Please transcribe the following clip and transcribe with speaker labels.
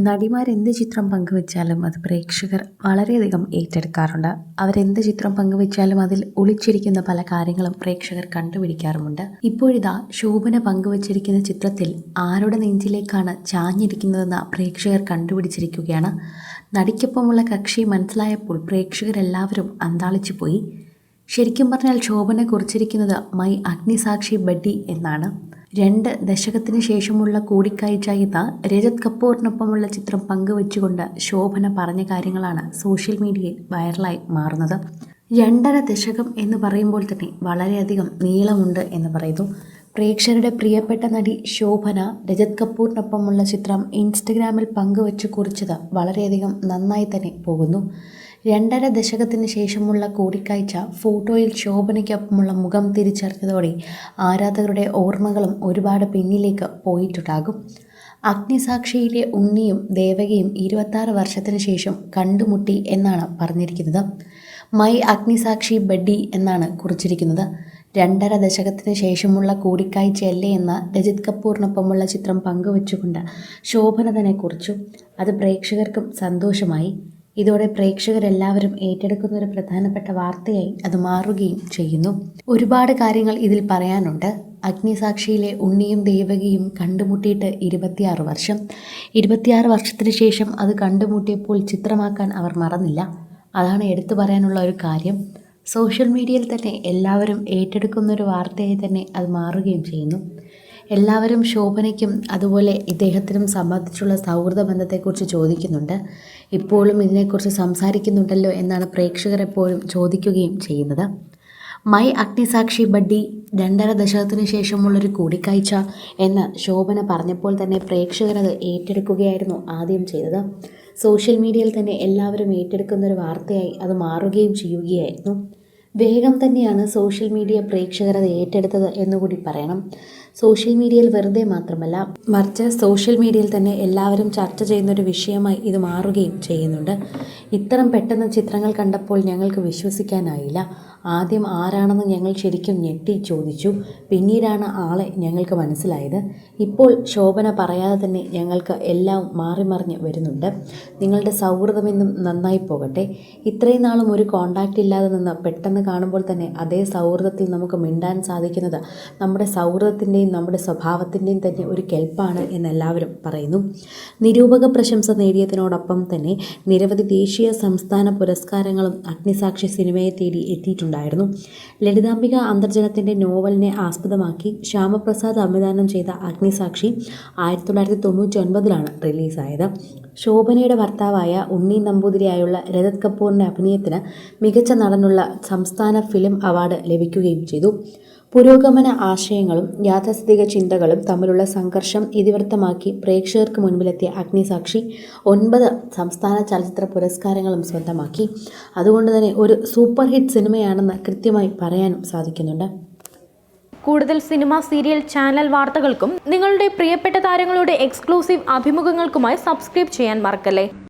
Speaker 1: നടിമാരെന്ത് ചിത്രം പങ്കുവച്ചാലും അത് പ്രേക്ഷകർ വളരെയധികം ഏറ്റെടുക്കാറുണ്ട്. അവരെന്ത് ചിത്രം പങ്കുവച്ചാലും അതിൽ ഒളിച്ചിരിക്കുന്ന പല കാര്യങ്ങളും പ്രേക്ഷകർ കണ്ടുപിടിക്കാറുമുണ്ട്. ഇപ്പോഴിതാ ശോഭന പങ്കുവച്ചിരിക്കുന്ന ചിത്രത്തിൽ ആരുടെ നെഞ്ചിലേക്കാണ് ചാഞ്ഞിരിക്കുന്നതെന്ന് പ്രേക്ഷകർ കണ്ടുപിടിച്ചിരിക്കുകയാണ്. നടിക്കൊപ്പമുള്ള കക്ഷി മനസ്സിലായപ്പോൾ പ്രേക്ഷകരെല്ലാവരും അന്താളിച്ചു പോയി. ശരിക്കും പറഞ്ഞാൽ ശോഭന കുറിച്ചിരിക്കുന്നത് മൈ അഗ്നിസാക്ഷി ബഡ്ഡി എന്നാണ്. 2 ദശകത്തിന് ശേഷമുള്ള കൂടിക്കാഴ്ച എന്ന രജത് കപൂറിനൊപ്പമുള്ള ചിത്രം പങ്കുവച്ചുകൊണ്ട് ശോഭന പറഞ്ഞ കാര്യങ്ങളാണ് സോഷ്യൽ മീഡിയയിൽ വൈറലായി മാറുന്നത്. 2.5 ദശകം എന്ന് പറയുമ്പോൾ തന്നെ വളരെയധികം നീളമുണ്ട് എന്ന് പറയുന്നു. പ്രേക്ഷകരുടെ പ്രിയപ്പെട്ട നടി ശോഭന രജത് കപൂറിനൊപ്പമുള്ള ചിത്രം ഇൻസ്റ്റഗ്രാമിൽ പങ്കുവച്ച് കുറിച്ചത് വളരെയധികം നന്നായി തന്നെ പോകുന്നു. 2.5 ദശകത്തിന് ശേഷമുള്ള കൂടിക്കാഴ്ച ഫോട്ടോയിൽ ശോഭനയ്ക്കൊപ്പമുള്ള മുഖം തിരിച്ചറിഞ്ഞതോടെ ആരാധകരുടെ ഓർമ്മകളും ഒരുപാട് പിന്നിലേക്ക് പോയിട്ടുണ്ടാകും. അഗ്നിസാക്ഷിയിലെ ഉണ്ണിയും ദേവകിയും 26 വർഷത്തിന് ശേഷം കണ്ടുമുട്ടി എന്നാണ് പറഞ്ഞിരിക്കുന്നത്. മൈ അഗ്നിസാക്ഷി ബഡ്ഡി എന്നാണ് കുറിച്ചിരിക്കുന്നത്. 2.5 ദശകത്തിന് ശേഷമുള്ള കൂടിക്കാഴ്ചയല്ലേ എന്ന രജത് കപൂറിനൊപ്പമുള്ള ചിത്രം പങ്കുവച്ചുകൊണ്ട് ശോഭന തന്നെ കുറിച്ചു. അത് പ്രേക്ഷകർക്കും സന്തോഷമായി. ഇതോടെ പ്രേക്ഷകരെല്ലാവരും ഏറ്റെടുക്കുന്ന ഒരു പ്രധാനപ്പെട്ട വാർത്തയായി അത് മാറുകയും ചെയ്യുന്നു. ഒരുപാട് കാര്യങ്ങൾ ഇതിൽ പറയാനുണ്ട്. അഗ്നിസാക്ഷിയിലെ ഉണ്ണിയും ദേവകിയും കണ്ടുമുട്ടിയിട്ട് 26 വർഷം. 26 വർഷത്തിന് ശേഷം അത് കണ്ടുമുട്ടിയപ്പോൾ ചിത്രമാക്കാൻ അവർ മറന്നില്ല. അതാണ് എടുത്തു പറയാനുള്ള ഒരു കാര്യം. സോഷ്യൽ മീഡിയയിൽ തന്നെ എല്ലാവരും ഏറ്റെടുക്കുന്നൊരു വാർത്തയായി തന്നെ അത് മാറുകയും ചെയ്യുന്നു. എല്ലാവരും ശോഭനയ്ക്കും അതുപോലെ ഇദ്ദേഹത്തിനും സംബന്ധിച്ചുള്ള സൗഹൃദ ബന്ധത്തെക്കുറിച്ച് ചോദിക്കുന്നുണ്ട്. ഇപ്പോഴും ഇതിനെക്കുറിച്ച് സംസാരിക്കുന്നുണ്ടല്ലോ എന്നാണ് പ്രേക്ഷകർ എപ്പോഴും ചോദിക്കുകയും ചെയ്യുന്നത്. മൈ അഗ്നിസാക്ഷി ബഡ്ഡി 2.5 ദശകത്തിന് ശേഷമുള്ളൊരു കൂടിക്കാഴ്ച എന്ന് ശോഭന പറഞ്ഞപ്പോൾ തന്നെ പ്രേക്ഷകരത് ഏറ്റെടുക്കുകയായിരുന്നു ആദ്യം ചെയ്തത്. സോഷ്യൽ മീഡിയയിൽ തന്നെ എല്ലാവരും ഏറ്റെടുക്കുന്നൊരു വാർത്തയായി അത് മാറുകയും ചെയ്യുകയായിരുന്നു. വേഗം തന്നെയാണ് സോഷ്യൽ മീഡിയ പ്രേക്ഷകർ അത് ഏറ്റെടുത്തത് എന്നുകൂടി പറയണം. സോഷ്യൽ മീഡിയയിൽ വെറുതെ മാത്രമല്ല, മറിച്ച് സോഷ്യൽ മീഡിയയിൽ തന്നെ എല്ലാവരും ചർച്ച ചെയ്യുന്നൊരു വിഷയമായി ഇത് മാറുകയും ചെയ്യുന്നുണ്ട്. ഇത്തരം പെട്ടെന്ന് ചിത്രങ്ങൾ കണ്ടപ്പോൾ ഞങ്ങൾക്ക് വിശ്വസിക്കാനായില്ല. ആദ്യം ആരാണെന്ന് ഞങ്ങൾ ശരിക്കും ഞെട്ടി ചോദിച്ചു. പിന്നീടാണ് ആളെ ഞങ്ങൾക്ക് മനസ്സിലായത്. ഇപ്പോൾ ശോഭന പറയാതെ തന്നെ ഞങ്ങൾക്ക് എല്ലാം മാറി മറിഞ്ഞ് വരുന്നുണ്ട്. നിങ്ങളുടെ സൗഹൃദമെന്നും നന്നായി പോകട്ടെ. ഇത്രയും നാളും ഒരു കോണ്ടാക്റ്റ് ഇല്ലാതെ നിന്ന് പെട്ടെന്ന് കാണുമ്പോൾ തന്നെ അതേ സൗഹൃദത്തിൽ നമുക്ക് മിണ്ടാൻ സാധിക്കുന്നത് നമ്മുടെ സൗഹൃദത്തിൻ്റെയും നമ്മുടെ സ്വഭാവത്തിൻ്റെയും തന്നെ ഒരു കെൽപ്പാണ് എന്നെല്ലാവരും പറയുന്നു. നിരൂപക പ്രശംസ നേടിയതിനോടൊപ്പം തന്നെ നിരവധി ദേശീയ സംസ്ഥാന പുരസ്കാരങ്ങളും അഗ്നിസാക്ഷി സിനിമയെ തേടി എത്തിയിട്ടുണ്ടായിരുന്നു. ലളിതാംബിക അന്തർജനത്തിൻ്റെ നോവലിനെ ആസ്പദമാക്കി ശ്യാമപ്രസാദ് സംവിധാനം ചെയ്ത അഗ്നിസാക്ഷി 1999 റിലീസായത്. ശോഭനയുടെ ഭർത്താവായ ഉണ്ണി നമ്പൂതിരിയായുള്ള രജത് കപൂറിൻ്റെ അഭിനയത്തിന് മികച്ച നടനുള്ള സംസ്ഥാന ഫിലിം അവാർഡ് ലഭിക്കുകയും ചെയ്തു. പുരോഗമന ആശയങ്ങളും യാഥാസ്ഥിതിക ചിന്തകളും തമ്മിലുള്ള സംഘർഷം ഇതിവൃത്തമാക്കി പ്രേക്ഷകർക്ക് മുൻപിലെത്തിയ അഗ്നിസാക്ഷി 9 സംസ്ഥാന ചലച്ചിത്ര പുരസ്കാരങ്ങളും സ്വന്തമാക്കി. അതുകൊണ്ട് തന്നെ ഒരു സൂപ്പർ ഹിറ്റ് സിനിമയാണെന്ന് കൃത്യമായി പറയാനും സാധിക്കുന്നുണ്ട്.
Speaker 2: കൂടുതൽ സിനിമ, സീരിയൽ, ചാനൽ വാർത്തകൾക്കും നിങ്ങളുടെ പ്രിയപ്പെട്ട താരങ്ങളുടെ എക്സ്ക്ലൂസീവ് അഭിമുഖങ്ങൾക്കുമായി സബ്സ്ക്രൈബ് ചെയ്യാൻ മറക്കല്ലേ.